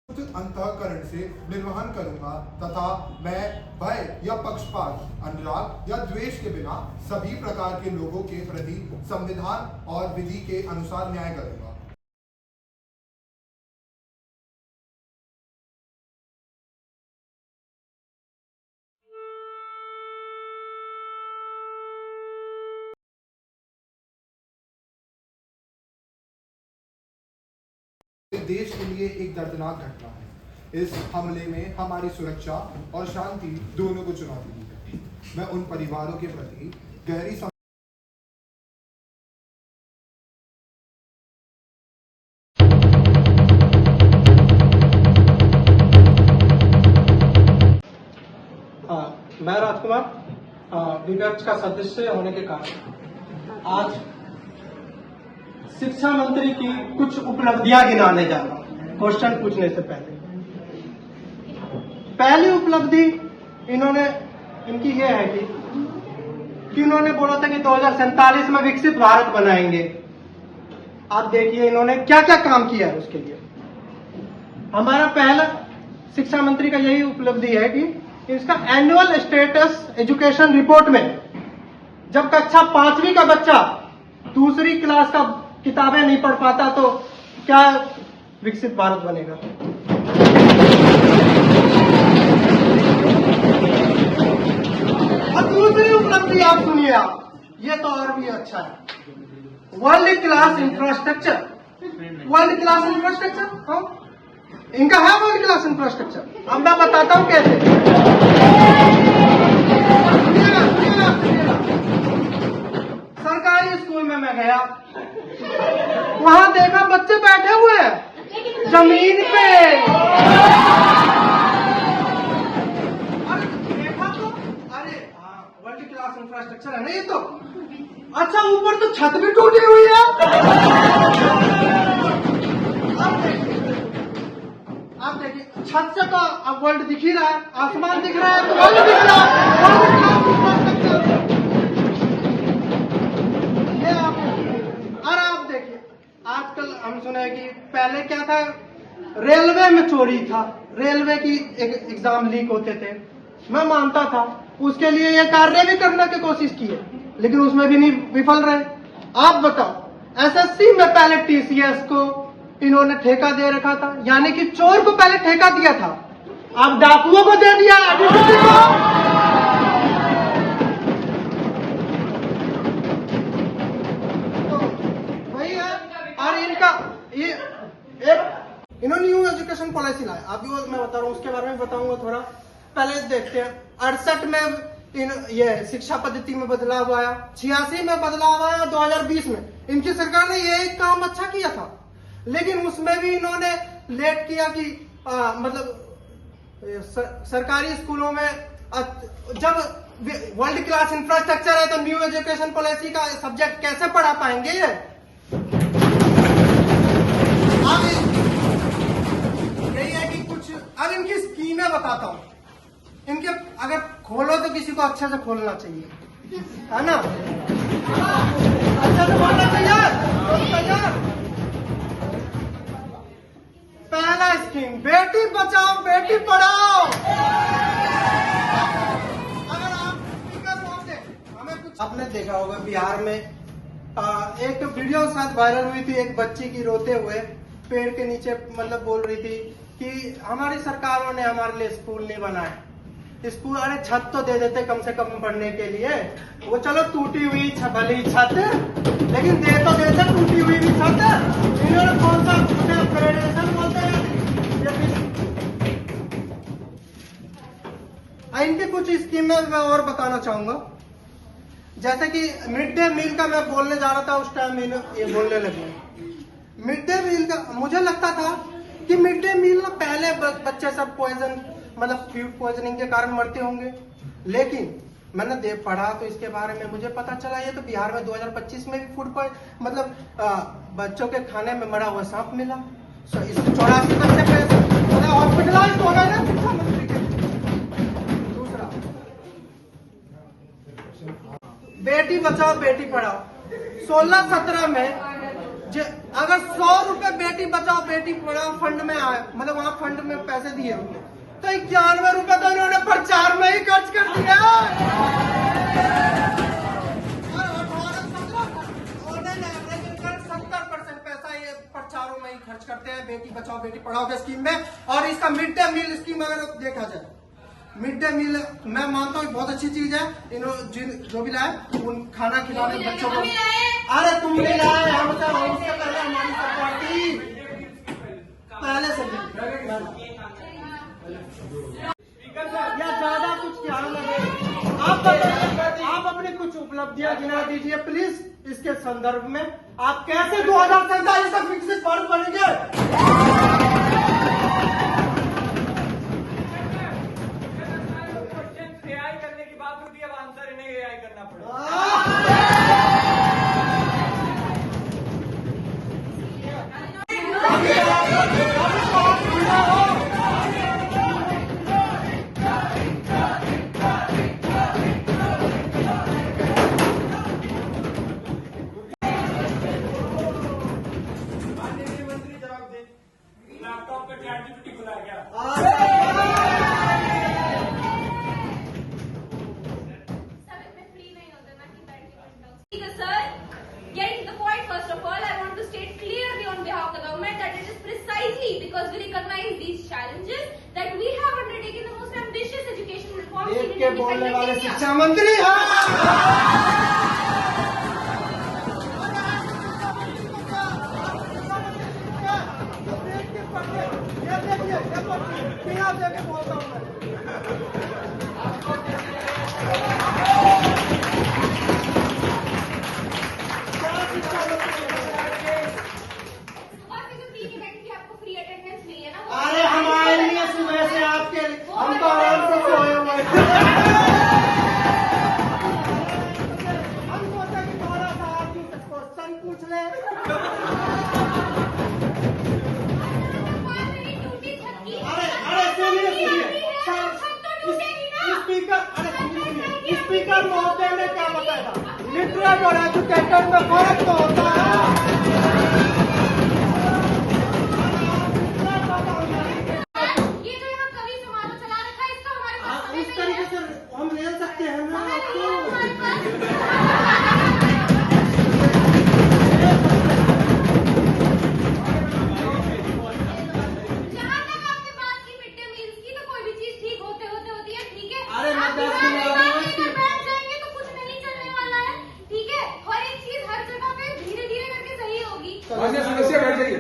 अंतःकरण से निर्वहन करूंगा तथा मैं भय या पक्षपात, अनुराग या द्वेष के बिना सभी प्रकार के लोगों के प्रति संविधान और विधि के अनुसार न्याय करूंगा। देश के लिए एक दर्दनाक घटना है। इस हमले में हमारी सुरक्षा और शांति दोनों को चुनौती दी है। मैं उन परिवारों के प्रति गहरी मैं राजकुमार विपक्ष का सदस्य होने के कारण आज शिक्षा मंत्री की कुछ उपलब्धियां गिनाने जा रहा हूं क्वेश्चन पूछने से पहली उपलब्धि इनकी ये है कि इन्होंने बोला था कि 2047 में विकसित भारत बनाएंगे। आप देखिए इन्होंने क्या क्या काम किया है उसके लिए। हमारा पहला शिक्षा मंत्री का यही उपलब्धि है कि इसका एनुअल स्टेटस एजुकेशन रिपोर्ट में जब कक्षा 5वीं का बच्चा दूसरी क्लास का किताबें नहीं पढ़ पाता तो क्या विकसित भारत बनेगा। और दूसरी उपलब्धि आप सुनिए, आप ये तो और भी अच्छा है। वर्ल्ड क्लास इंफ्रास्ट्रक्चर, हाँ इनका है वर्ल्ड क्लास इंफ्रास्ट्रक्चर। अब मैं बताता हूं कैसे। सरकारी स्कूल में मैं गया, वहां देखा बच्चे बैठे हुए हैं जमीन पे। अरे देखा तो अरे वर्ल्ड क्लास इंफ्रास्ट्रक्चर है ना ये तो। अच्छा ऊपर तो छत भी टूटी हुई है। आप देखिए छत से तो अब वर्ल्ड दिख ही रहा है, आसमान दिख रहा है तो वर्ल्ड दिख रहा है। और आप देखिए आजकल हम सुने कि पहले क्या था, रेलवे में चोरी था, रेलवे की एग्जाम लीक होते थे। मैं मानता था उसके लिए ये कार्य भी करने की कोशिश की है, लेकिन उसमें भी नहीं विफल रहे। आप बताओ एसएससी में पहले टीसीएस को इन्होंने ठेका दे रखा था, यानी कि चोर को पहले ठेका दिया था, अब डाकुओं को दे दिया एडीसीटी को। तो वही है। और इनका ये एक इन्होंने न्यू एजुकेशन पॉलिसी लाया, अभी वो मैं बता रहा हूँ उसके बारे में बताऊंगा थोड़ा। पहले देखते हैं 68 में ये शिक्षा पद्धति में बदलाव आया, 86 में बदलाव आया, 2020 में इनकी सरकार ने ये एक काम अच्छा किया था, लेकिन उसमें भी इन्होंने लेट किया कि सरकारी स्कूलों में जब वर्ल्ड क्लास इंफ्रास्ट्रक्चर है तो न्यू एजुकेशन पॉलिसी का सब्जेक्ट कैसे पढ़ा पाएंगे ये। अब यही है कि कुछ अब इनकी स्कीमें बताता हूं। इनके अगर खोलो तो किसी को अच्छे से खोलना चाहिए, है ना, अच्छे से खोलना चाहिए। पहला स्कीम बेटी बचाओ बेटी पढ़ाओ। अगर आप हमें कुछ आपने देखा होगा बिहार में एक वीडियो साथ वायरल हुई थी, एक बच्ची की रोते हुए पेड़ के नीचे बोल रही थी कि हमारी सरकारों ने हमारे लिए स्कूल नहीं बनाए। स्कूल अरे छत तो दे देते कम से कम पढ़ने के लिए, वो चलो टूटी हुई भली छत, लेकिन दे तो देते टूटी हुई भी छत। इन्होंने कौन सा फेडरेशन बोलते हैं। इनकी कुछ स्कीमें मैं और बताना चाहूंगा, जैसे कि मिड डे मील का मैं बोलने जा रहा था, उस टाइम ये बोलने लगे। मिड डे मील का मुझे लगता था कि मिड डे मील ना पहले बच्चे सब पॉइजन फूड पॉइजनिंग के कारण मरते होंगे, लेकिन मैंने पढ़ा तो इसके बारे में मुझे पता चला ये तो बिहार में 2025 में भी फूड बच्चों के खाने में मरा हुआ सांप मिला। 84 बच्चे हॉस्पिटलाइज हो गए ना शिक्षा मंत्री के। दूसरा बेटी बचाओ बेटी पढ़ाओ। 16-17 में अगर 100 रुपए बेटी बचाओ बेटी पढ़ाओ फंड में आए, मतलब वहाँ फंड में पैसे दिए होंगे, तो 91 रुपए तो इन्होंने प्रचार में ही खर्च कर दिया। और 70% पैसा ये प्रचारों में ही खर्च करते हैं बेटी बचाओ बेटी पढ़ाओ के स्कीम में। और इसका मिड डे मील स्कीम अगर देखा जाए, मिड डे मील मैं मानता हूँ बहुत अच्छी चीज है, जो भी लाए उन खाना खिलाने बच्चों को। अरे तुम नहीं लाए, हमसे पहले हमारी सरकार थी, पहले से या ज्यादा कुछ क्या लगे आप अपनी कुछ उपलब्धियां गिना दीजिए प्लीज इसके संदर्भ में। आप कैसे 2047 तक विकसित भारत बनेंगे? लैपटॉप पे ChatGPT खुला गया। Sir, getting to the point, first of all, I want to state clearly on behalf of the government that it is precisely because we recognize these challenges that we have undertaken the most ambitious education reforms in देख के बोलने वाले India. शिक्षा मंत्री बोलता हूँ अरे हमारे लिए सुबह से आपके हम तो आराम से सोए हुए हम सोचा कि थोड़ा सा आपकी क्वेश्चन पूछ ले। अरे सुनिए स्पीकर महोदय ने क्या बताया? लिटरेट और एजुकेटेड में फर्क तो होता है। इस तरीके से हम ले सकते हैं ना आपको। जहाँ तक आपने बात की मिड डे मील्स की, तो कोई भी चीज ठीक होते होती है, ठीक है? अरे मैं आप 10 पुरानी दिन बात बाद लेकर बैठ जाएंगे तो कुछ नहीं चलने वाला है, ठीक है? हर एक चीज हर जगह पे धीरे धीरे करके सही होगी। मान्य सदस्य बैठ जाइए।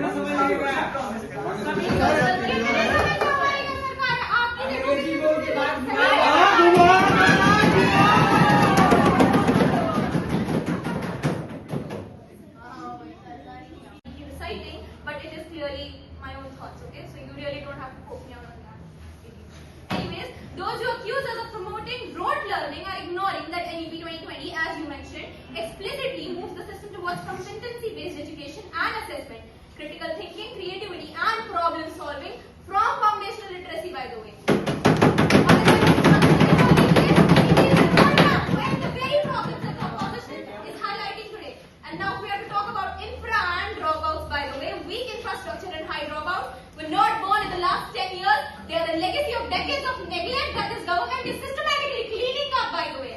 सरकार आपकी देखो reciting, but it is clearly my own thoughts, okay? So you really don't have to quote me out on that. Anyways, those who accuse us of promoting rote learning are ignoring that NEP 2020, as you mentioned, explicitly moves the system towards competency-based education and assessment, critical thinking, creativity, and problem solving from foundational literacy, by the way. When the very problems that the opposition is highlighting today. And now we have to talk about infra and dropouts, by the way. Weak infrastructure and high dropouts were not born in the last 10 years. They are the legacy of decades of neglect that this government is systematically cleaning up, by the way.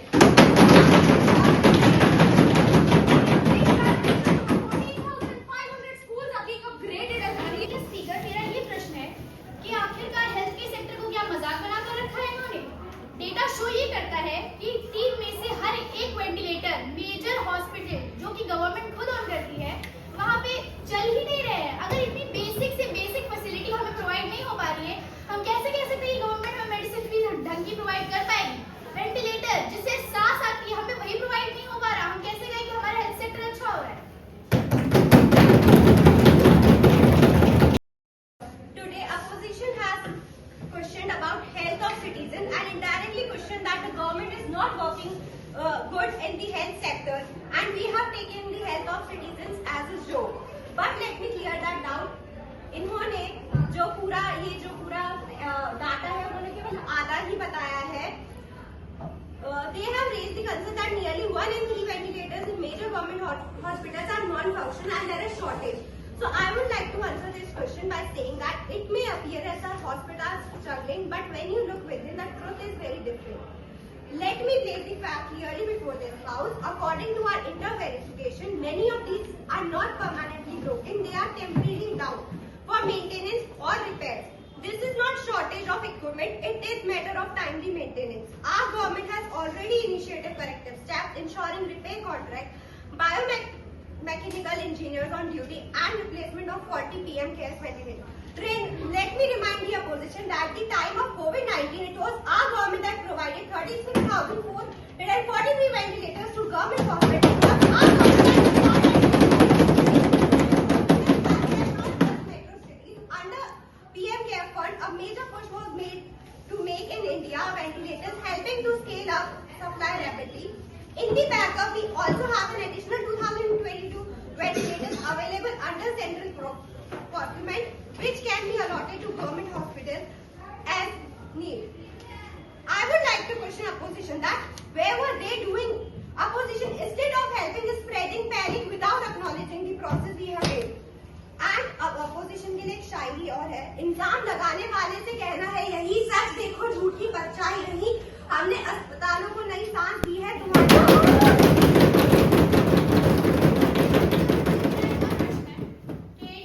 14,500 schools are being upgraded as speaker, मेरा ये प्रश्न है कि आखिरकार health care sector को क्या मजाक बनाकर रखा है इन्होंने? डेटा शो ये करता है कि 3 में से हर एक वेंटिलेटर मेजर हॉस्पिटल जो कि गवर्नमेंट खुद ऑन करती है वहाँ पे चल ही नहीं रहे हैं। अगर इतनी बेसिक से बेसिक फैसिलिटी हमें प्रोवाइड नहीं हो पा रही है, हम कैसे कह सकते हैं कि गवर्नमेंट हमें मेडिसिन भी ढंग की प्रोवाइड कर पाएगी? वेंटिलेटर जिससे सांस आती है हमें वही प्रोवाइड नहीं हो पा रहा, हम कैसे कहें कि हमारा हेल्थ सेक्टर अच्छा हो रहा है? Today, opposition has questioned about health of citizens and indirectly questioned that the government is not working good in the health sector, and we have taken the health of citizens as a joke. But let me clear that doubt. इन्होंने जो पूरा data है उन्होंने केवल आधा ही बताया है। they have raised the concern that nearly 1 in 3 ventilators in major government hospitals are non-functional and there is shortage. So I would like to answer this question by saying that it may appear as our hospitals struggling, but when you look within, the truth is very different. Let me place the fact clearly before this house. According to our inter-verification, many of these are not permanently broken. They are temporarily down for maintenance or repairs. This is not shortage of equipment. It is matter of timely maintenance. Our government has already initiated corrective steps ensuring repair contract, biomechanical engineers on duty and replacement of 40 PM cares ventilators. Let me remind the opposition that at the time of COVID-19, it was our government that provided 36,443 ventilators to government hospitals. Our under PM Care Fund, a major push was made to make in India ventilators, helping to scale up supply rapidly. In the backup, we also have an additional 2,022 ventilators available under central procurement, which can be allotted to government hospitals as needed. I would like to question opposition that where were they doing? Opposition, instead of helping, is spreading panic without acknowledging the process we have made. And अब opposition के लिए एक शायरी और है, इंसान लगाने वाले से कहना है यही सच, देखो झूठी परछाई रही, हमने अस्पतालों को नई सांस दी है तुम्हारे।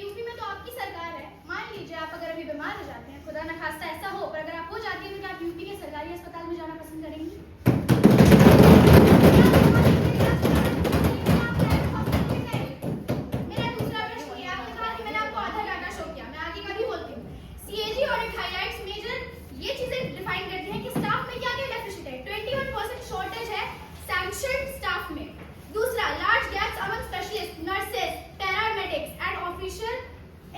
यूपी में तो आपकी सरकार है, मान लीजिए आप अगर अभी बीमार हो जाते हैं, खुदा न खास्ता ऐसा हो, पर अगर आप हो जाती है तो क्या आप यूपी के सरकारी अस्पताल में जाना पसंद करेंगी? मेरा दूसरा प्रश्न ये, आपने कहा कि मैंने आपको आधा डाटा शो किया, मैं आगे का भी बोलती हूँ। CAG ऑडिट हाइलाइट्स मेजर ये चीजें डिफाइन करती हैं कि स्टाफ में क्या क्या डेफिसिट है। 21% शॉर्टेज है सैंक्शन्ड स्टाफ में। दूसरा, large gaps among specialist, nurses, paramedics and official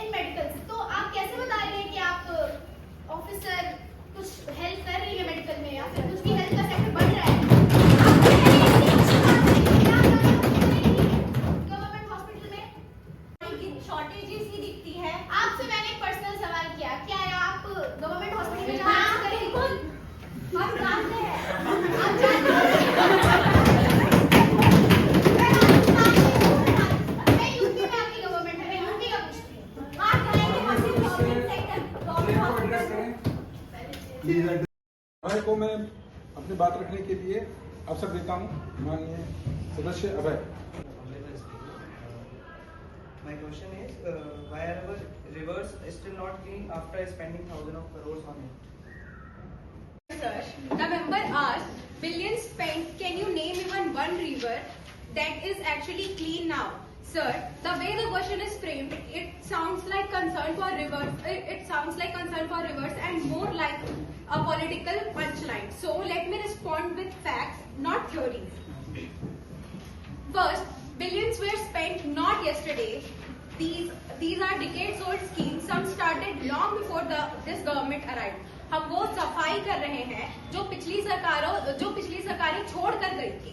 in medical. तो आप कैसे बता रहे हैं कि आप ऑफिसर कुछ हेल्प कर रही है मेडिकल में या फिर कुछ भी हेल्थ का सेक्टर बढ़ रहा है? गवर्नमेंट हॉस्पिटल में शॉर्टेजेस ही दिखती है। आपसे मैंने एक पर्सनल सवाल किया, क्या आप गवर्नमेंट हॉस्पिटल में हाँ, जाना करेंगे? बिल्कुल। हम जानते हैं। आप जानते हैं? मैं यूपी में आपकी गवर्नमेंट है, मैं यूपी का पूछती हूँ। हाँ, करेंगे हम भी गवर्नमेंट सेक्टर, गवर्नमेंट हॉस्पिटल। भाई को मैं अपनी बात रखने के लिए अवसर देता हूँ। माननीय सदस्य अभय। My question is, why are our rivers still not clean after spending thousands of crores on it? Sir, the member asked, billions spent, can you name even one river that is actually clean now? Sir, the way the question is framed, it sounds like concern for rivers. It sounds like concern for rivers and more like a political punchline. So let me respond with facts, not theories. First, billions were spent not yesterday. These are decades-old schemes. Some started long before this government arrived. हम वो सफाई कर रहे हैं जो पिछली सरकारें छोड़ कर गई थी।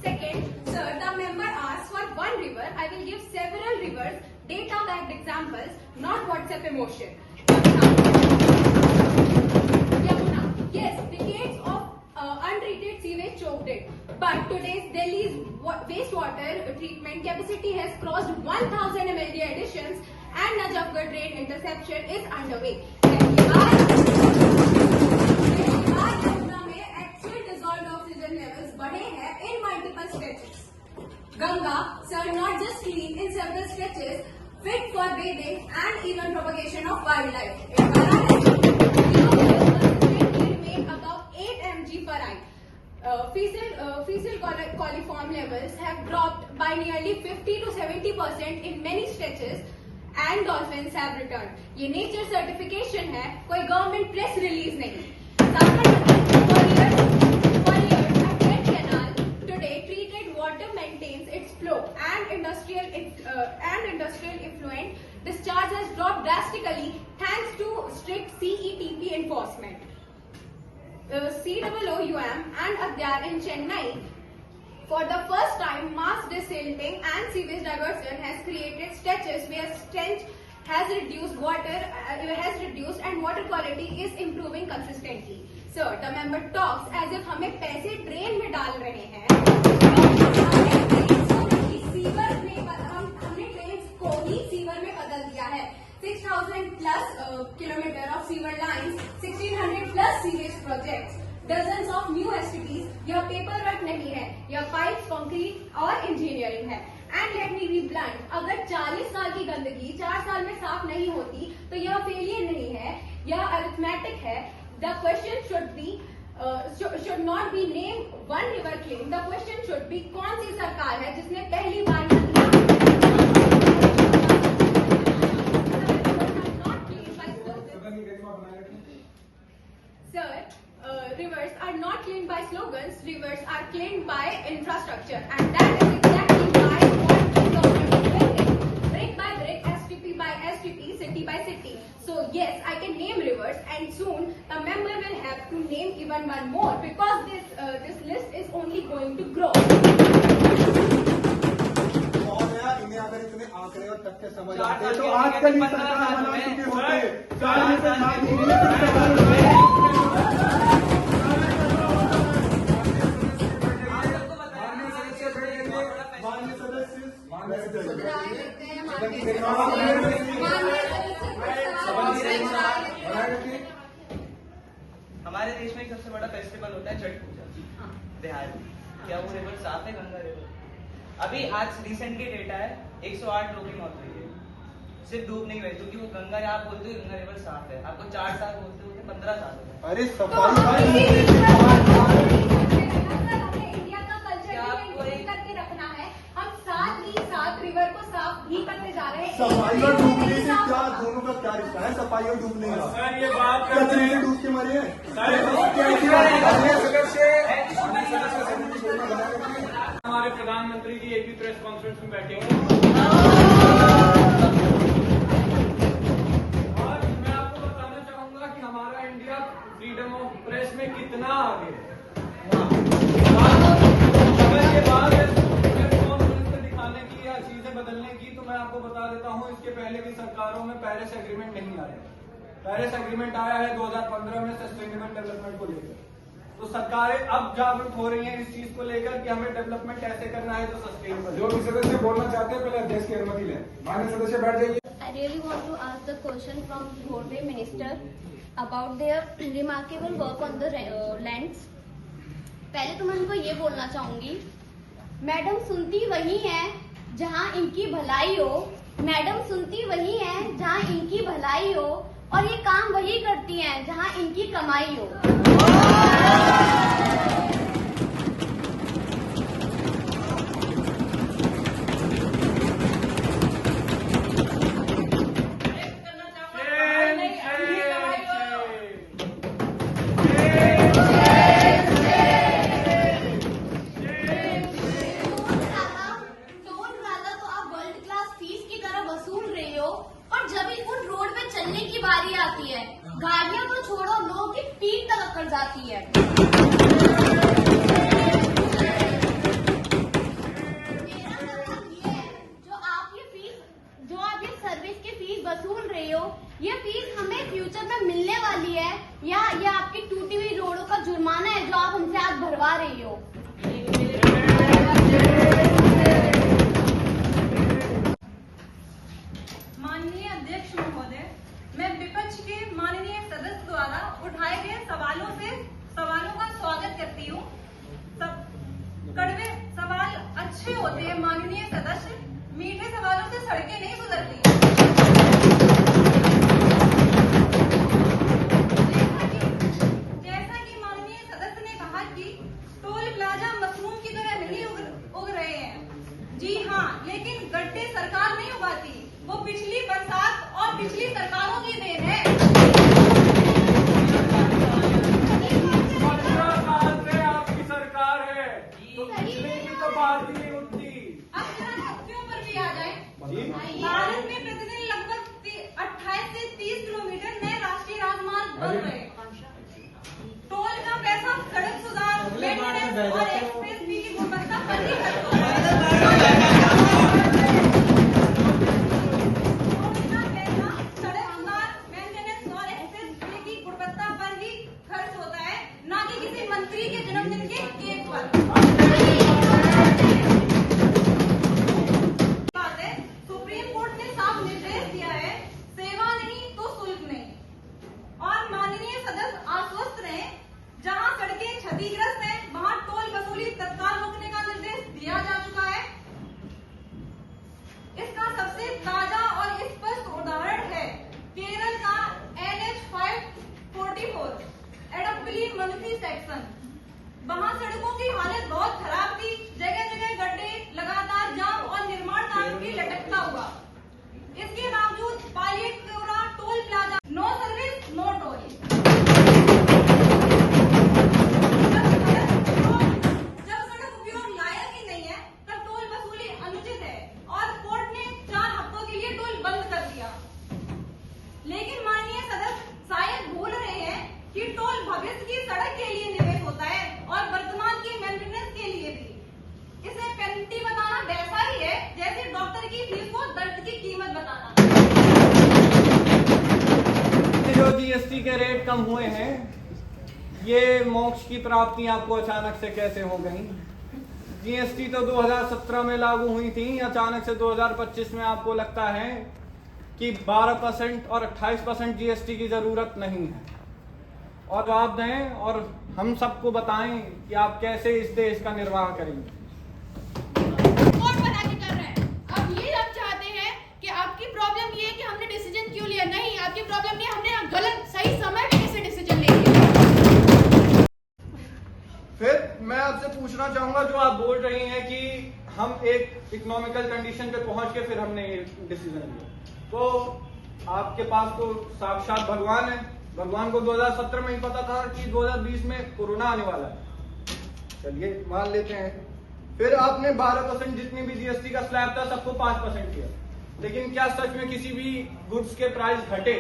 Second, sir, the member asked for one river. I will give several rivers, data-backed examples, not WhatsApp emotion. Yamuna, yes, decades of untreated sewage choked it. But today's Delhi's wastewater treatment capacity has crossed 1,000 MLD additions and Najafgarh drain interception is underway. Yamuna में actual dissolved oxygen levels बढ़े हैं in multiple stretches. Ganga, sir, not just clean in several stretches, fit for bathing and even propagation of wildlife. In Varanasi, remain above 8 mg per eye. Fecal coliform levels have dropped by nearly 50 to 70% in many stretches and dolphins have returned. ये nature certification है, कोई government press release नहीं. For years, a dead canal today treated water maintains its flow and industrial effluent discharge has dropped drastically thanks to strict CETP enforcement. COOUM and Adyar in Chennai, for the first time, mass desilting and sewage diversion has created stretches where stench has reduced and water quality is improving consistently. Sir, the member talks as if हमें पैसे drain में डाल रहे हैं। हमने drain को ही sewer में बदल दिया है। 6,000 plus kilometer of sewer lines, 1,600 plus sewage projects, dozens of new STPs. यह पेपर वर्क नहीं है, यह पाइप, कंक्रीट और इंजीनियरिंग है। And let me be blunt, अगर 40 साल की गंदगी 4 साल में साफ नहीं होती तो यह फेलियर नहीं है, यह अरिथमेटिक है। The question should not be name one river claim. The question should be कौन सी सरकार है जिसने पहली बार Sir, rivers are not claimed by slogans, rivers are claimed by infrastructure, and that is exactly why what the government is building, brick by brick, STP by STP, city by city. So yes, I can name rivers, and soon the member will have to name even one more because this list is only going to grow. इन्हें अगर इतने आंकड़े और तथ्य समझ आते तो आजकल ही सरकार बना चुके होते। हमारे देश में एक सबसे बड़ा फेस्टिवल होता है छठ पूजा बिहार में। क्या वो रिवर साफ है? गंगा रिवर अभी आज रिसेंटली डेटा है 108 लोगों की मौत हुई है, सिर्फ डूब नहीं गए क्योंकि वो गंगा, आप बोलते हो गंगा रिवर साफ है, आपको 4 साल बोलते होते 15 साल हो गए। अरे इंडिया का कल्चर करके रखना है, हम साथ ही साथ रिवर को साफ भी करते जा रहे हैं। सफाई और डूबने से क्या, दोनों का क्या रिश्ता है? सफाई और डूबने का सर ये बात कचरे में डूब के मरे हैं। हमारे प्रधानमंत्री जी एक भी प्रेस कॉन्फ्रेंस में बैठे हैं और मैं आपको बताना चाहूंगा कि हमारा इंडिया फ्रीडम ऑफ प्रेस में कितना आगे है। अगर ये बात है प्रेस कॉन्फ्रेंस में दिखाने की या चीजें बदलने की, तो मैं आपको बता देता हूँ इसके पहले की सरकारों में पेरिस एग्रीमेंट नहीं आया। पेरिस एग्रीमेंट आया है 2015 में सस्टेनेबल डेवलपमेंट को लेकर। तो सरकारें अब जागरूक हो रही हैं इस चीज को लेकर कि हमें डेवलपमेंट कैसे करना है जो सस्टेनेबल। जो भी सदस्य बोलना चाहते हैं पहले अध्यक्ष की अनुमति लें। माननीय सदस्य बैठ जाइए। I really want to ask the question from Roadway Minister about their remarkable work on the lands. पहले तो मैं उनको ये बोलना चाहूंगी, मैडम सुनती वही है जहाँ इनकी भलाई हो, मैडम सुनती वही है जहाँ इनकी भलाई हो, और ये काम वही करती हैं जहाँ इनकी कमाई हो। गाड़ियों को छोड़ो, लोगों की पीठ तक अकड़ जाती है। मेरा मतलब ये है, जो आप ये सर्विस की फीस वसूल रहे हो, ये फीस हमें फ्यूचर में मिलने वाली है या ये आपकी टूटी हुई रोडों का जुर्माना है जो आप हमसे आज भरवा रही हो। माननीय अध्यक्ष महोदय, मैं विपक्ष के माननीय सदस्य द्वारा उठाए गए सवालों का स्वागत करती हूँ। कड़वे सवाल अच्छे होते हैं माननीय सदस्य, मीठे सवालों से सड़कें नहीं सुधरती। जैसा कि माननीय सदस्य ने कहा कि टोल प्लाजा मशरूम की तरह नहीं उग रहे हैं। जी हाँ, लेकिन गड्ढे सरकार नहीं उगाती, वो पिछली बरसात और पिछली सरकारों की देन है। 15 साल से आपकी सरकार है तो पिछले की तो बात ही नहीं उठती। अब जरा तथ्यों पर भी आ जाए। भारत में प्रतिदिन लगभग 28 से 30 किलोमीटर नए राष्ट्रीय राजमार्ग बन रहे। टोल का पैसा सड़क सुधार, मेंटेनेंस और एक्सप्रेस वे की गुणवत्ता पर ही खर्च हो रहा है। बंद थी सेक्शन। वहाँ सड़कों की हालत बहुत खराब थी, जगह जगह गड्ढे, लगातार जाम और निर्माण कार्य भी लटकता हुआ। इसके बावजूद Paliyekkara toll plaza, no service no toll. जब सड़क उपयोग लायक ही नहीं है तब टोल वसूली अनुचित है और कोर्ट ने 4 हफ्तों के लिए टोल बंद कर दिया। लेकिन माननीय सदस्य शायद भूल रहे हैं कि टोल भविष्य की सड़क के लिए निवेश होता है और वर्तमान की मेंटेनेंस के लिए भी। इसे पेनल्टी बताना वैसा ही है जैसे डॉक्टर की फीस को दर्द की कीमत बताना। जो जीएसटी के रेट कम हुए हैं, ये मोक्ष की प्राप्ति आपको अचानक से कैसे हो गई? जीएसटी तो 2017 में लागू हुई थी, अचानक से 2025 में आपको लगता है कि 12% और 28% जीएसटी की जरूरत नहीं है। और जवाब दें और हम सबको बताएं कि आप कैसे इस देश का निर्वाह करेंगे। कौन बना के कर रहे हैं? अब ये आप चाहते हैं कि आपकी प्रॉब्लम ये है कि हमने डिसीजन क्यों लिया? नहीं, आपकी प्रॉब्लम ये हमने गलत सही समय पे कैसे डिसीजन ले लिया। फिर मैं आपसे पूछना चाहूंगा, जो आप बोल रही हैं कि हम एक इकोनॉमिकल कंडीशन पे पहुंच के फिर हमने ये डिसीजन लिया, तो आपके पास तो साक्षात भगवान है। भगवान को 2017 में ही पता था कि 2020 में कोरोना आने वाला है। चलिए मान लेते हैं। फिर आपने 12% जितनी भी जीएसटी का स्लैब था सबको 5% किया। लेकिन क्या सच में किसी भी गुड्स के प्राइस घटे?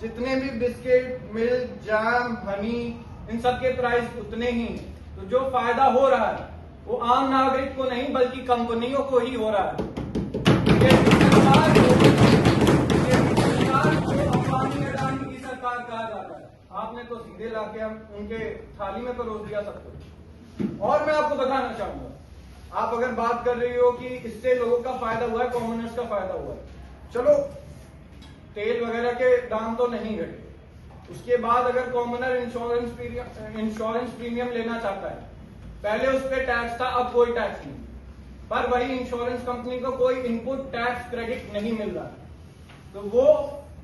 जितने भी बिस्किट, मिल्क, जैम, हनी, इन सब के प्राइस उतने ही। तो जो फायदा हो रहा है वो आम नागरिक को नहीं बल्कि कंपनियों को ही हो रहा है। अडानी की सरकार कहा जाता है, आपने तो सीधे लाके हम उनके थाली में परोस दिया सब कुछ। और मैं आपको बताना चाहूंगा, आप अगर बात कर रही हो कि इससे लोगों का फायदा हुआ है, कॉमनर्स का फायदा हुआ है, चलो तेल वगैरह के दाम तो नहीं घटे। उसके बाद अगर कॉमनर इंश्योरेंस प्रीमियम लेना चाहता है, पहले उस पर टैक्स था, अब कोई टैक्स नहीं, पर वही इंश्योरेंस कंपनी को कोई इनपुट टैक्स क्रेडिट नहीं मिल रहा। तो वो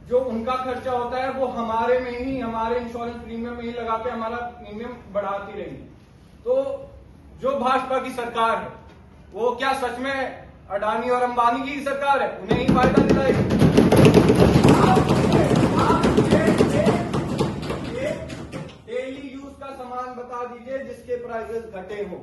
जो उनका खर्चा होता है वो हमारे में ही, हमारे इंश्योरेंस प्रीमियम में ही लगा के हमारा प्रीमियम बढ़ाती रही। तो जो भाजपा की सरकार है वो क्या सच में अडानी और अंबानी की सरकार है? उन्हें ही फायदा दिलाएगी। डेली यूज का सामान बता दीजिए जिसके प्राइसेस घटे हो।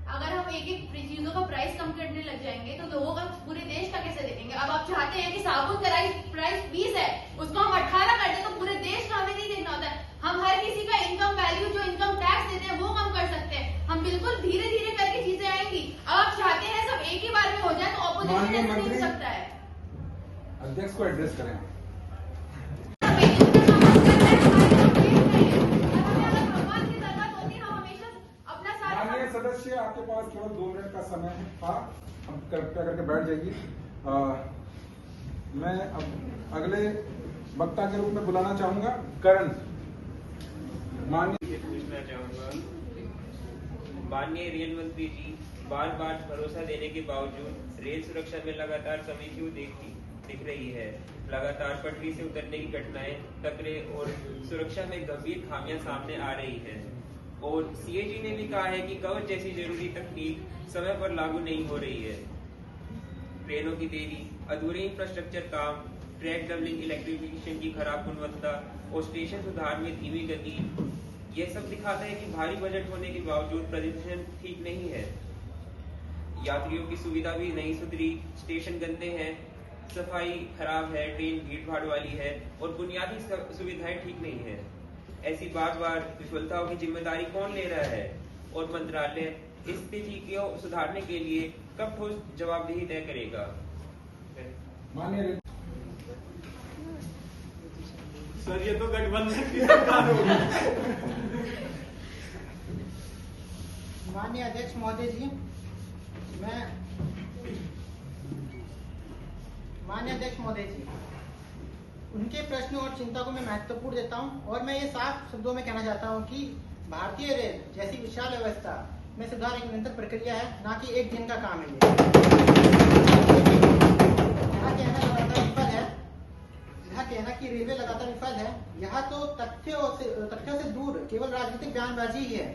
अगर हम एक एक चीजों का प्राइस कम करने लग जाएंगे तो लोगों का, पूरे देश का कैसे देखेंगे? अब आप चाहते हैं कि साबुन का प्राइस 20 है, उसको हम 18 कर दें, तो पूरे देश का हमें नहीं देखना होता है। हम हर किसी का इनकम वैल्यू, जो इनकम टैक्स देते हैं वो कम कर सकते हैं। हम बिल्कुल धीरे धीरे करके चीजें आएंगी। अब आप चाहते हैं सब एक ही बार में हो जाए, तो ऑपोजिशन ऐसे नहीं हो सकता है। अध्यक्ष को एड्रेस करें। माननीय सदस्य, आपके पास केवल 2 मिनट का समय था, हम कृपया करके बैठ जाइए। मैं अब अगले वक्ता के रूप में बुलाना चाहूंगा करण। पूछना चाहूंगा, माननीय रेल मंत्री जी, बार बार भरोसा देने के बावजूद रेल सुरक्षा में लगातार कमी क्यों दिख रही है? लगातार पटरी से उतरने की घटनाएं, टकरे और सुरक्षा में गंभीर खामियां सामने आ रही हैं। और सीएजी ने भी कहा है कि कवच जैसी जरूरी तकनीक समय पर लागू नहीं हो रही है। ट्रेनों की देरी, अधूरे इंफ्रास्ट्रक्चर काम, ट्रैक डबलिंग, इलेक्ट्रिफिकेशन की खराब गुणवत्ता और स्टेशन सुधार में धीमी गति, यह सब दिखाता है कि भारी बजट होने के बावजूद प्रदर्शन ठीक नहीं है। यात्रियों की सुविधा भी नहीं सुधरी, स्टेशन गंदे हैं, सफाई खराब है, ट्रेन भीड़ भाड़ वाली है और बुनियादी सुविधाएं ठीक नहीं है। ऐसी बार बार विफलताओं की जिम्मेदारी कौन ले रहा है? और मंत्रालय इस स्थिति को सुधारने के लिए कब ठोस जवाबदेही तय करेगा? माननीय सर, ये तो गठबंधन की सरकार होगी। माननीय अध्यक्ष महोदय जी, माननीय अध्यक्ष महोदय जी, उनके प्रश्न और चिंता को मैं महत्वपूर्ण देता हूं और मैं ये साफ शब्दों में कहना चाहता हूं कि भारतीय रेल जैसी विशाल व्यवस्था में सुधार एक निरंतर प्रक्रिया है, ना कि एक दिन का काम है। यह कहना कि रेलवे लगातार विफल है, यह तो तथ्यों से दूर केवल राजनीतिक बयानबाजी ही है।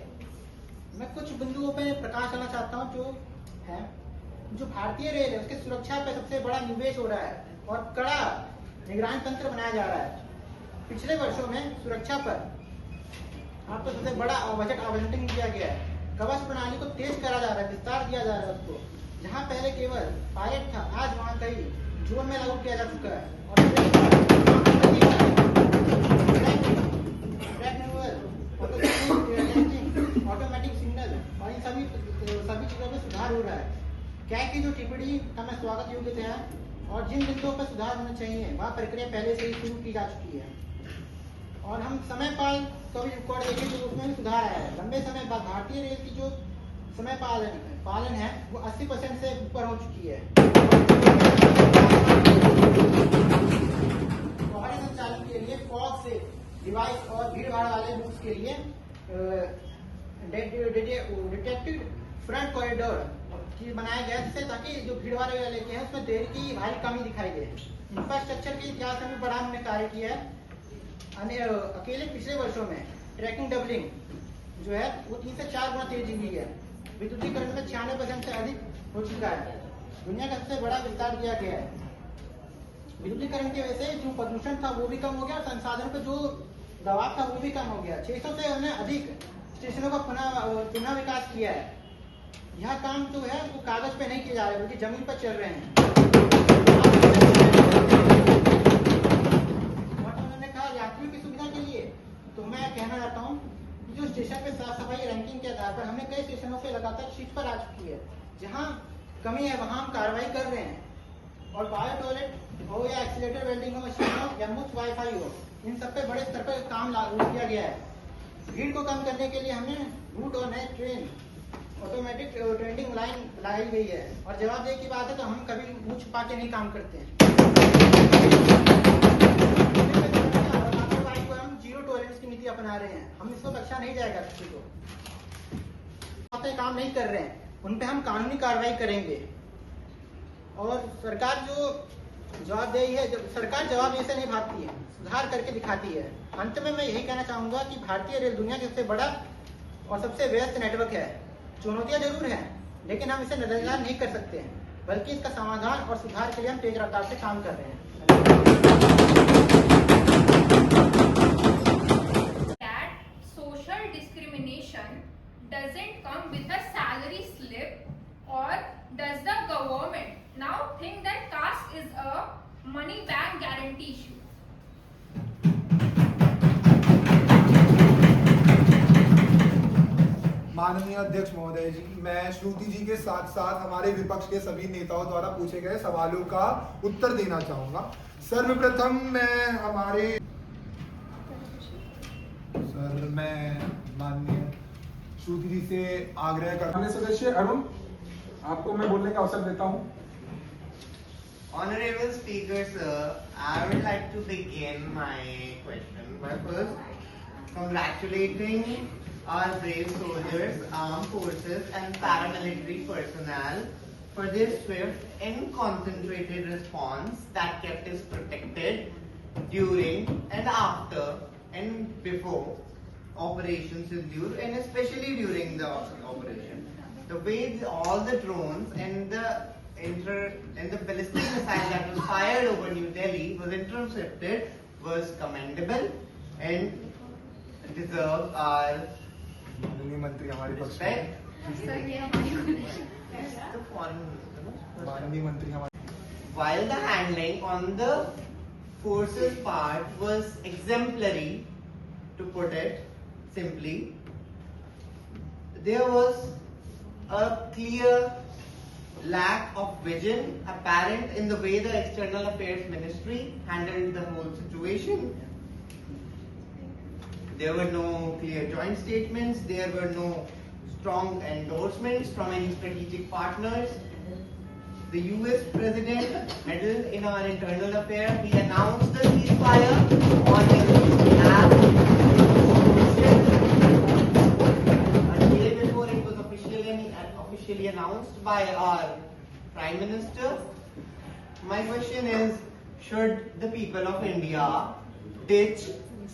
मैं कुछ बिंदुओं पे प्रकाश डालना चाहता हूँ जो भारतीय रेल है उसके सुरक्षा पे सबसे बड़ा निवेश हो रहा है और कड़ा निगरानी तंत्र बनाया जा रहा है। पिछले वर्षों में सुरक्षा पर आपको सबसे बड़ा बजट आवंटन किया गया है। कवच प्रणाली को तेज करा जा रहा है, विस्तार दिया जा रहा है उसको। जहाँ पहले केवल पायलट था, आज वहाँ कई जोन में लागू किया जा चुका है। ऑटोमेटिक सिग्नल और इन सभी चीजों में सुधार हो रहा है। कैग की जो टिप्पणी का मैं स्वागत योग्य है और जिन बिंदुओं पर सुधार होना चाहिए वह प्रक्रिया पहले से ही शुरू की जा चुकी है। और हम समय का भी रिकॉर्ड देखें तो उसमें भी सुधार आया है। लंबे समय बाद भारतीय रेल की जो समय पालन है वो 80% से ऊपर हो चुकी है। शहरी संचालन के लिए फॉग से डिवाइस और भीड़ भाड़ वाले रूट्स के लिए डिटेक्टेड फ्रंट कॉरिडोर बनाया गया, जिससे ताकि जो भीड़ वाले इलाके हैं उसमें देरी की भारी कमी दिखाई दे। इंफ्रास्ट्रक्चर के इतिहास में बड़ा हमने कार्य किया है। अकेले पिछले वर्षों में ट्रैकिंग डबलिंग जो है वो 3 से 4 गुना तेजी हुई है। विद्युतीकरण में 96% से अधिक हो चुका है। दुनिया का सबसे बड़ा विस्तार किया गया है। विद्युतीकरण की वजह से जो प्रदूषण था वो भी कम हो गया और संसाधनों पर जो दबाव था वो भी कम हो गया। 600 से हमने अधिक स्टेशनों का पुनः विकास किया है। यह काम जो है वो कागज पे नहीं किए जा रहे बल्कि जमीन पर चल रहे हैं। और उन्होंने कहा यात्रियों की सुविधा के लिए तो मैं कहना चाहता हूँ कि जो स्टेशन पे साफ सफाई रैंकिंग के आधार पर हमने कई स्टेशनों पे लगातार शीर्ष पर आ चुकी है। जहाँ कमी है वहाँ हम कार्रवाई कर रहे हैं। और बायो टॉयलेट हो या एक्सीलेटर वेल्डिंग हो, मशीन हो या मुफ्त वाईफाई हो, इन सब पे बड़े स्तर पर काम लागू किया गया है। भीड़ को कम करने के लिए हमने रूट और नए ट्रेन ऑटोमेटिक ट्रेंडिंग लाइन लगाई गई है। और जवाबदेही की बात है तो हम कभी मुंह छुपा के नहीं काम करते हैं। हम जीरो टॉलरेंस की नीति अपना रहे हैं। हम इसको बख्शा नहीं जाएगा किसी को। काम नहीं कर रहे हैं उन पे हम कानूनी कार्रवाई करेंगे। और सरकार जो जवाबदेही है, सरकार जवाबदेही से नहीं भागती है, सुधार करके दिखाती है। अंत में मैं यही कहना चाहूंगा कि भारतीय रेल दुनिया का सबसे बड़ा और सबसे व्यस्त नेटवर्क है। चुनौतियां जरूर हैं, लेकिन हम इसे नजरअंदाज नहीं कर सकते हैं, बल्कि इसका समाधान और सुधार के लिए हम तेज रफ्तार से काम कर रहे हैं। That social discrimination doesn't come with a salary slip, or does the government now think that caste is a money back guarantee issue? माननीय अध्यक्ष महोदय जी, मैं श्रुति जी के साथ साथ हमारे विपक्ष के सभी नेताओं द्वारा पूछे गए सवालों का उत्तर देना चाहूंगा। सर्वप्रथम मैं माननीय श्रुति जी से आग्रह करता हूं। सदस्य अरुण, आपको मैं बोलने का अवसर देता हूं। Honorable Speaker, sir, I would like to begin my question by first congratulating our brave soldiers, armed forces and paramilitary personnel for their swift and concentrated response that kept us protected during and after and before Operation Sindoor, and especially during the operation. The way all the drones and the ballistic missile that was fired over New Delhi was intercepted was commendable and deserves our माननीय मंत्री हमारे पक्ष respect. माननीय मंत्री हमारे While the handling on the forces part was exemplary, to put it simply, there was a clear lack of vision apparent in the way the External Affairs Ministry handled the whole situation. There were no clear joint statements, there were no strong endorsements from any strategic partners. The US President meddled in our internal affairs. He announced the ceasefire on the app. A day before it was officially announced by our Prime Minister. My question is, should the people of India ditch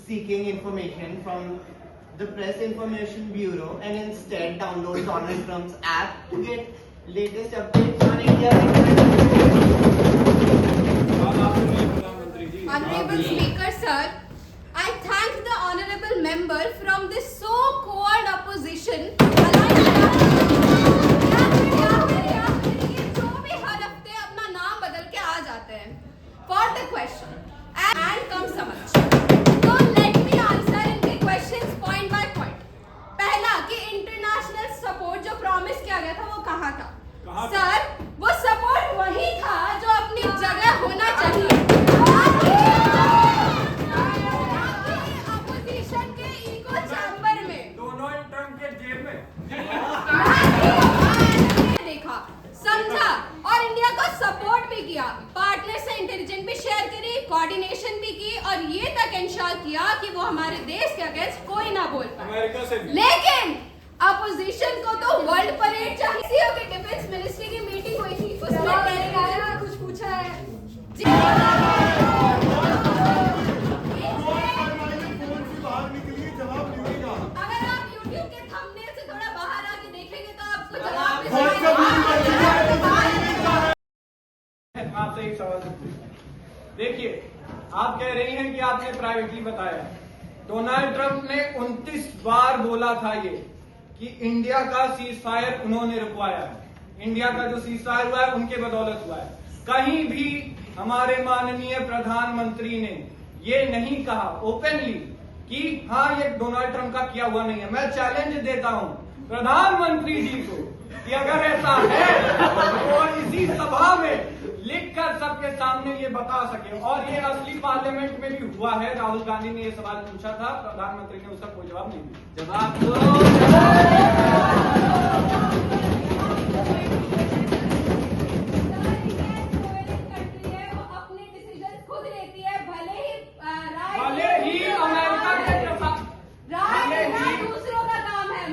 seeking information from the Press Information Bureau and instead download Donald Trump's app to get latest updates on India. Honorable Speaker, sir, I thank the honorable member from this so-called opposition. For the question and come समझ. So let me answer इनके questions point by point. पहला कि international support जो promise किया गया था वो कहाँ था? सर वो सपोर्ट वही था जो अपनी जगह होना चाहिए. अपोजिशन के इको चैम्बर में. डोनाल्ड ट्रम्प के जेब में. देखा, समझा और इंडिया को सपोर्ट भी किया, पार्टनर से इंटेलिजेंस भी शेयर करी, कोऑर्डिनेशन भी की और ये तक इंश्योर किया कि वो हमारे देश के अगेंस्ट कोई ना बोल पाए. लेकिन अपोजिशन को तो वर्ल्ड परेड चाहिए. सीओ के डिफेंस मिनिस्ट्री की मीटिंग हुई थी, उसमें कुछ पूछा है जी. अगर आप YouTube के थंबनेल से थोड़ा बाहर आके देखेंगे तो आपको जवाब आपसे एक सवाल देखिए, आप कह रही हैं कि आपने प्राइवेटली बताया. डोनाल्ड ट्रंप ने 29 बार बोला था ये कि इंडिया का सीज फायर उन्होंने रुकवाया है. इंडिया का जो सीज फायर हुआ है उनके बदौलत हुआ है. कहीं भी हमारे माननीय प्रधानमंत्री ने ये नहीं कहा ओपनली कि हाँ ये डोनाल्ड ट्रंप का किया हुआ नहीं है. मैं चैलेंज देता हूं प्रधानमंत्री जी को कि अगर ऐसा है तो इसी सभा में लिखकर सबके सामने ये बता सके. और ये असली पार्लियामेंट में भी हुआ है. राहुल गांधी ने ये सवाल पूछा था, प्रधानमंत्री ने उसका कोई जवाब नहीं दिया. जवाब दो. अपने डिसीजन खुद लेती है, भले ही अमेरिका के दूसरों का काम है.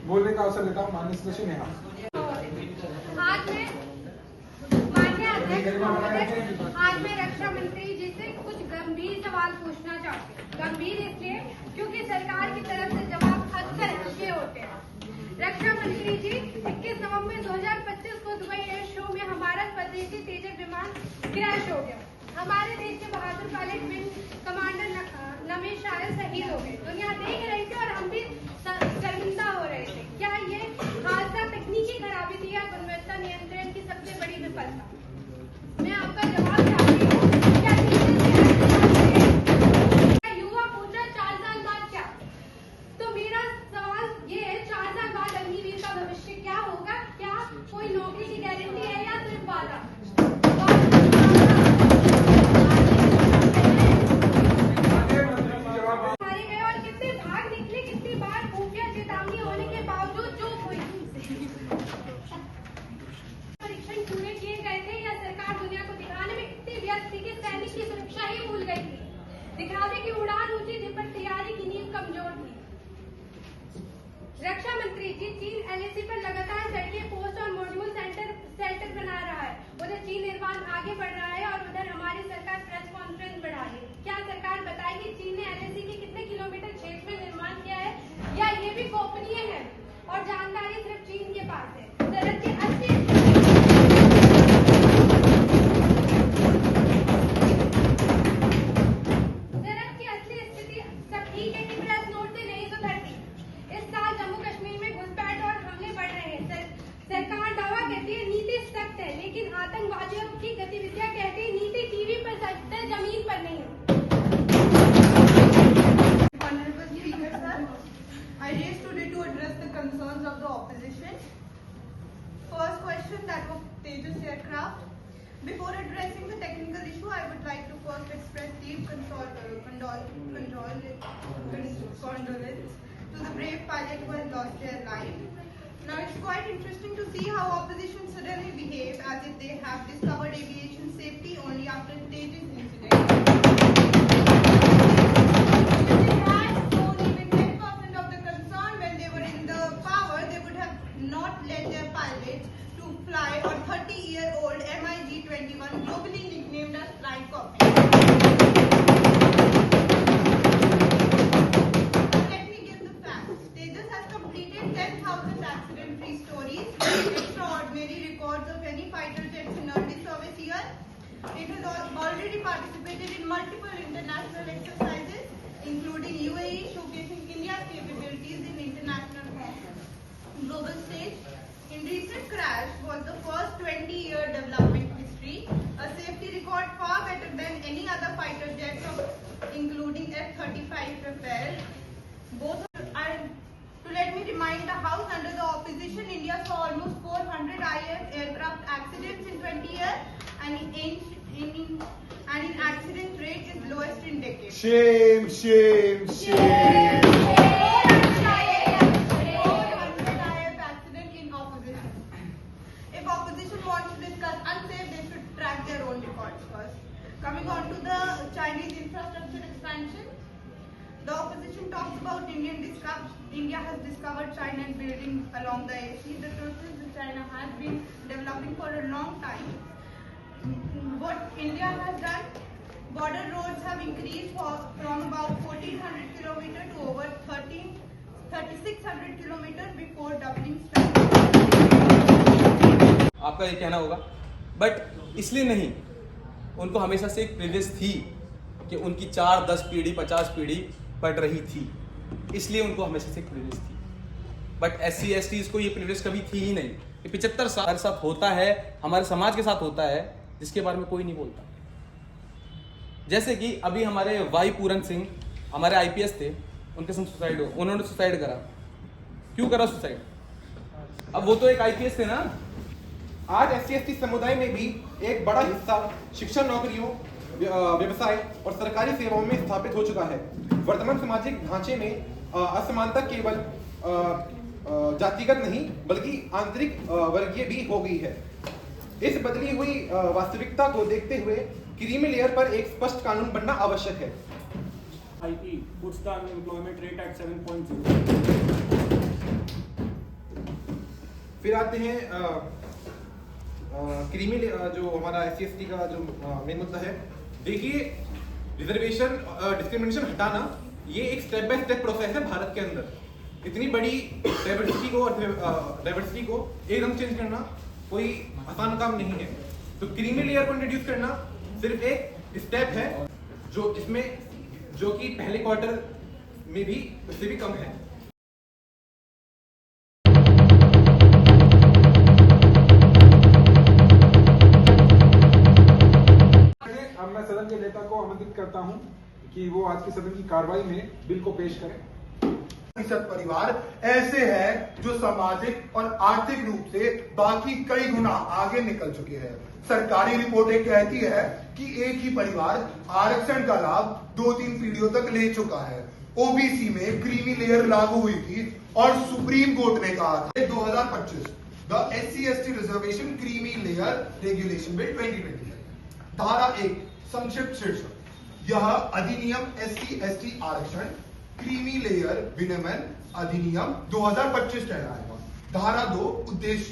बोलने का अवसर देता हूँ माननीय सदस्य नेहा. आज मैं रक्षा मंत्री जी से कुछ गंभीर सवाल पूछना चाहती हूँ. गंभीर इसलिए क्योंकि सरकार की तरफ से जवाब अक्सर अच्छे होते हैं. रक्षा मंत्री जी, 21 नवंबर 2025 को दुबई एयर शो में हमारा स्वदेशी तेजस विमान क्रैश हो गया. हमारे देश के बहादुर पायलट विंग कमांडर नमेश शायर शहीद हो गए. दुनिया देख रही थी और हम भी शर्मिंदा हो रहे थे. क्या ये हादसा तकनीकी खराबी थी या गुणवत्ता नियंत्रण की सबसे बड़ी विफलता? मैं आपका जवाब चाहती हूँ. क्या युवा पूछा 4 साल बाद क्या? तो मेरा सवाल ये है, 4 साल बाद अग्निवीर का भविष्य क्या होगा? क्या कोई नौकरी की गारंटी है या सिर्फ वादा? मारे गए और कितने भाग निकले, कितनी बार खुफिया चेतावनी होने के बावजूद चुप हुई. परीक्षण पूरे किए गए थे या सरकार दुनिया को दिखाने में इतनी व्यस्त थी कि सैनिक की सुरक्षा ही भूल गई थी? दिखावे की उड़ान ऊंची थी पर तैयारी की नींव कमजोर थी. रक्षा मंत्री जी, चीन एलएसी पर लगातार सड़कें, पोस्ट और मॉड्यूल सेंटर बना रहा है. उधर चीन निर्माण आगे बढ़ रहा है और उधर हमारी सरकार प्रेस कॉन्फ्रेंस बढ़ा रही है. क्या सरकार बताएगी चीन ने एलएसी के कितने किलोमीटर क्षेत्र में निर्माण किया है या ये भी गोपनीय है और जानकारी सिर्फ चीन के पास है? सरहद के असली स्थिति सब ठीक है कि प्रेस नोट से नहीं सुधरती? इस साल जम्मू कश्मीर में घुसपैठ और हमले बढ़ रहे हैं. सरकार दावा कहती है नीति सख्त है, लेकिन आतंकवादियों की गतिविधियां कहती है नीति टीवी पर सख्त है, जमीन पर नहीं है. Honorable Speaker, sir, I raised today to address the concerns of the opposition. First question, that was Tejas aircraft. Before addressing the technical issue, I would like to first express deep condolence to the brave pilot who has lost their life. Now it's quite interesting to see how opposition suddenly behave as if they have discovered aviation safety only after Tejas incident. If they had shown even 10% of the concern when they were in the power, they would have not let their pilots to fly on 30-year-old MiG-21, globally nicknamed as Flying Cockpit. any fighter jets in early service year. It has already participated in multiple international exercises, including UAE, showcasing India's capabilities in international global stage. In recent crash was the first 20-year development history, a safety record far better than any other fighter jets, including F-35 Rafale. Both and to let me remind the House, under the opposition, India saw almost 400 IAF aircraft accidents in 20 years, and in accident rate is lowest in decades. Shame, shame, shame. If opposition wants to discuss unsafe, they should track their own records first. Coming on to the Chinese infrastructure expansion, the opposition talks about India has discovered China and building along the AC. The truth is that China has been developing for a long time. What India has done, border roads have increased from about 1400 km to over 3600 km before doubling strategy. आपका ये कहना होगा, but इसलिए नहीं, उनको हमेशा से एक प्रिविलेज थी कि उनकी 4, 10 पीढ़ी 50 पीढ़ी पढ़ रही थी, इसलिए उनको हमेशा से एक प्रिविलेज थी। बट SC STs को ये प्रिविलेज कभी थी ही नहीं। ये 75 साल हमारे साथ होता है, हमारे समाज के साथ होता है, जिसके बारे में कोई नहीं बोलता। जैसे कि अभी हमारे वाई पूरन सिंह हमारे IPS थे, उनके संग सुसाइड हो, उन्होंने सुसाइड करा। क्यों करा सुसाइड? अब वो तो एक IPS थे ना। आज SC ST समुदाय में भी एक बड़ा हिस्सा शिक्षा, नौकरियों, व्यवसाय और सरकारी सेवाओं में स्थापित हो चुका है। वर्तमान सामाजिक ढांचे में असमानता केवल जातिगत नहीं बल्कि आंतरिक वर्गीय भी हो गई है। इस बदली हुई वास्तविकता को देखते हुए क्रीमी लेयर पर एक स्पष्ट कानून बनना आवश्यक है। IP puts the unemployment rate at 7.0. फिर आते हैं क्रीमी जो हमारा SC ST का जो मेन मुद्दा है। देखिए, रिजर्वेशन डिस्क्रिमिनेशन हटाना ये एक स्टेप बाय स्टेप प्रोसेस है भारत के अंदर। इतनी बड़ी डाइवर्सिटी को एकदम चेंज करना कोई आसान काम नहीं है। तो क्रीमी लेयर को इंट्रोड्यूस करना सिर्फ एक स्टेप है जो कि पहले क्वार्टर में भी उससे भी कम है। अब मैं सदन के नेता को आमंत्रित करता हूं कि वो आज की सदन की कार्रवाई में बिल को पेश करें। परिवार ऐसे हैं जो सामाजिक और आर्थिक रूप से बाकी कई गुना आगे निकल चुके हैं। सरकारी रिपोर्टें कहती है कि एक ही परिवार आरक्षण का लाभ 2-3 पीढ़ियों तक ले चुका है। ओबीसी में क्रीमी लेयर लागू हुई थी और सुप्रीम कोर्ट ने कहा था 2025 the SC ST reservation creamy layer regulation bill 2020 है। धारा 1 संक्षिप्त शीर्षक, यह अधिनियम SC ST आरक्षण क्रीमी लेयर विनियमन अधिनियम 2025 कहलाएगा। धारा 2 उद्देश्य,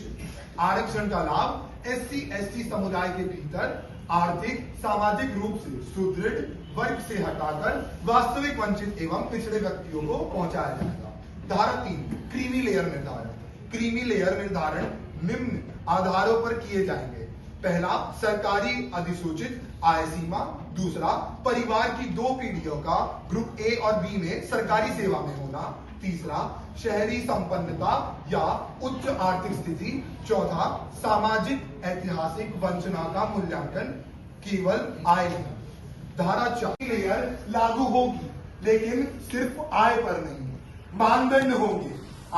आरक्षण का लाभ SC ST समुदाय के भीतर आर्थिक सामाजिक रूप से सुदृढ़ वर्ग से हटाकर वास्तविक वंचित एवं पिछड़े व्यक्तियों को पहुंचाया जाएगा। धारा 3 क्रीमी लेयर निर्धारण, क्रीमी लेयर निर्धारण निम्न आधारों पर किए जाएंगे। पहला, सरकारी अधिसूचित आय सीमा। दूसरा, परिवार की 2 पीढ़ियों का ग्रुप A और B में सरकारी सेवा में होना। तीसरा, शहरी संपन्नता या उच्च आर्थिक स्थिति। चौथा, सामाजिक ऐतिहासिक वंचना का मूल्यांकन केवल आय नहीं। धारा 4 लेयर लागू होगी लेकिन सिर्फ आय पर नहीं, मानदंड होंगे,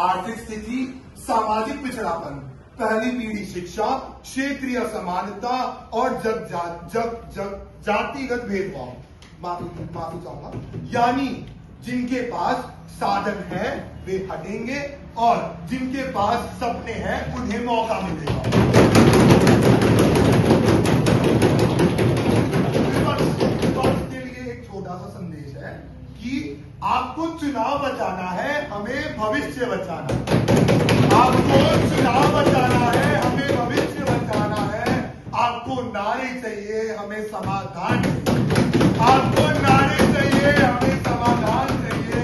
आर्थिक स्थिति, सामाजिक पिछड़ापन, पहली पीढ़ी शिक्षा, क्षेत्रीय असमानता और जातिगत भेदभाव। माफी चाहूंगा, यानी जिनके पास साधन है वे हटेंगे और जिनके पास सपने हैं उन्हें मौका मिलेगा। विपक्ष के लिए एक छोटा सा संदेश है कि आपको चुनाव बचाना है, हमें भविष्य बचाना है। आपको चुनाव बचाना है, हमें भविष्य बचाना है। आपको नारे चाहिए, हमें समाधान चाहिए। आपको नारे चाहिए, हमें समाधान चाहिए।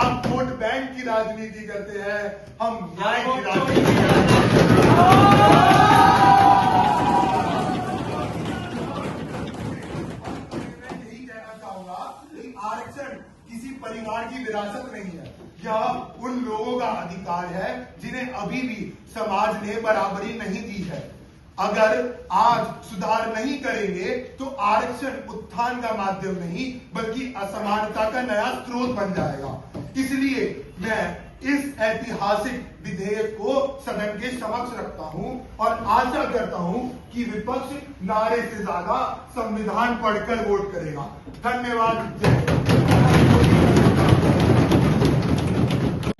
आप वोट बैंक की राजनीति करते हैं, हम न्याय की राजनीति करते हैं। अगर आज सुधार नहीं करेंगे तो आरक्षण उत्थान का माध्यम नहीं बल्कि असमानता का नया स्रोत बन जाएगा। इसलिए मैं इस ऐतिहासिक विधेयक को सदन के समक्ष रखता हूं और आशा करता हूं कि विपक्ष नारे से ज्यादा संविधान पढ़कर वोट करेगा। धन्यवाद।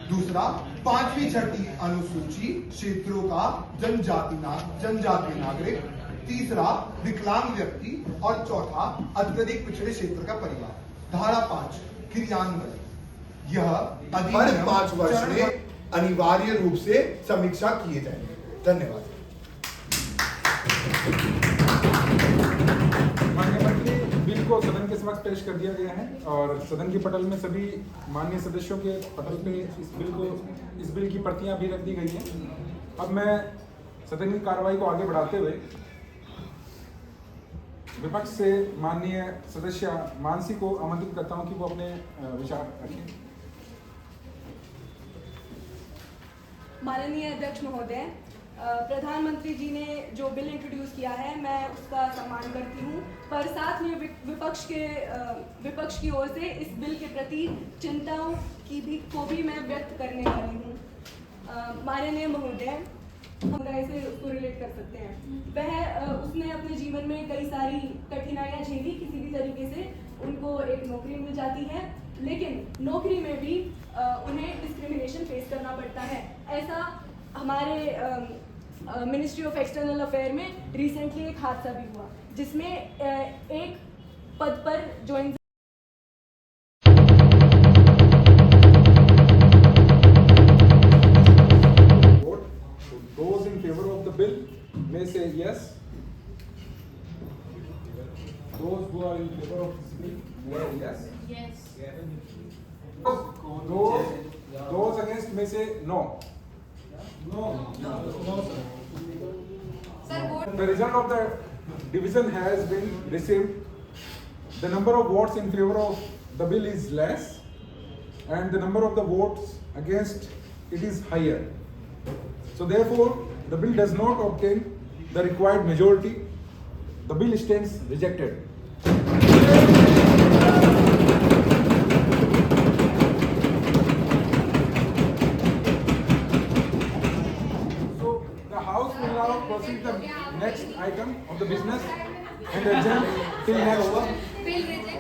दूसरा, 5वीं छठी अनुसूची क्षेत्रों का जनजाति नागरिक। तीसरा, विकलांग व्यक्ति। और चौथा, अत्यधिक पिछड़े क्षेत्र का परिवार। धारा 5 क्रियान्वयन। यह हर 5 वर्ष में अनिवार्य रूप से समीक्षा किए जाएंगे। धन्यवाद। माननीय मंत्री, बिल को सदन के समक्ष पेश कर दिया गया है और सदन के पटल में सभी माननीय सदस्यों के पटल पे इस बिल की प्रतियां भी रख दी गई हैं। अब मैं सदन की कार्रवाई को आगे बढ़ाते हुए विपक्ष से माननीय सदस्य मानसी को आमंत्रित करता हूं कि वो अपने विचार रखें। माननीय अध्यक्ष महोदय, प्रधानमंत्री जी ने जो बिल इंट्रोड्यूस किया है मैं उसका सम्मान करती हूँ, पर साथ में विपक्ष की ओर से इस बिल के प्रति चिंताओं को भी मैं व्यक्त करने वाली हूँ। माननीय महोदय, हम ऐसे उसको रिलेट कर सकते हैं। उसने अपने जीवन में कई सारी कठिनाइयाँ झेली, किसी भी तरीके से उनको एक नौकरी मिल जाती है, लेकिन नौकरी में भी उन्हें डिस्क्रिमिनेशन फेस करना पड़ता है। ऐसा हमारे मिनिस्ट्री ऑफ एक्सटर्नल अफेयर में रिसेंटली एक हादसा भी हुआ जिसमें एक पद पर join Those in favor of the bill may say yes. Those who are in favor of this bill may yes. Yes. Those against may say no. No. Sir, vote. The result of the division has been received. The number of votes in favor of the bill is less, and the number of the votes against it is higher. So therefore, the bill does not obtain the required majority. The bill stands rejected. So the House will now proceed to the next item of the business and adjourn till next.